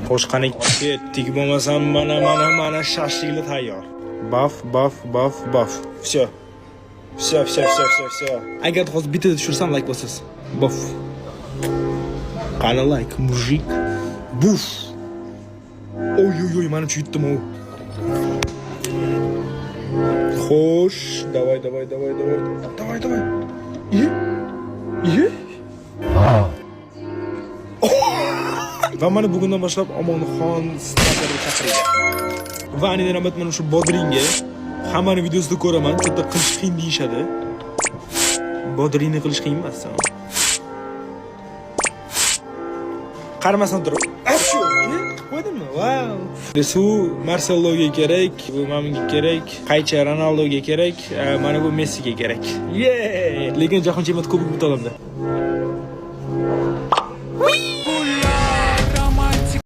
Xo'sh, qani ketdik bo'lmasam mana shashliklar tayyor. Baf. Всё. Agar hozir bitta tushursam like bosasiz. Baf. Qani like, mujik. Buf. Oy, mana yutdim o. Xo'sh, davay. Iye. Va mana bugundan boshlab Omonxon starterga chaqirgan. Va aniq navbat mana shu bodringga hammani videosida ko'raman, katta qilish qiyin deyshadi. Bodringni qilish qiyin emas. Qaramasdan turib, shu qo'ydimmi? Wow. Suv Marceloga kerak, bu menga kerak, qaycha Ronaldoga kerak, mana bu Messiga kerak. Lekin jahon chempionati kubok yuta olamda.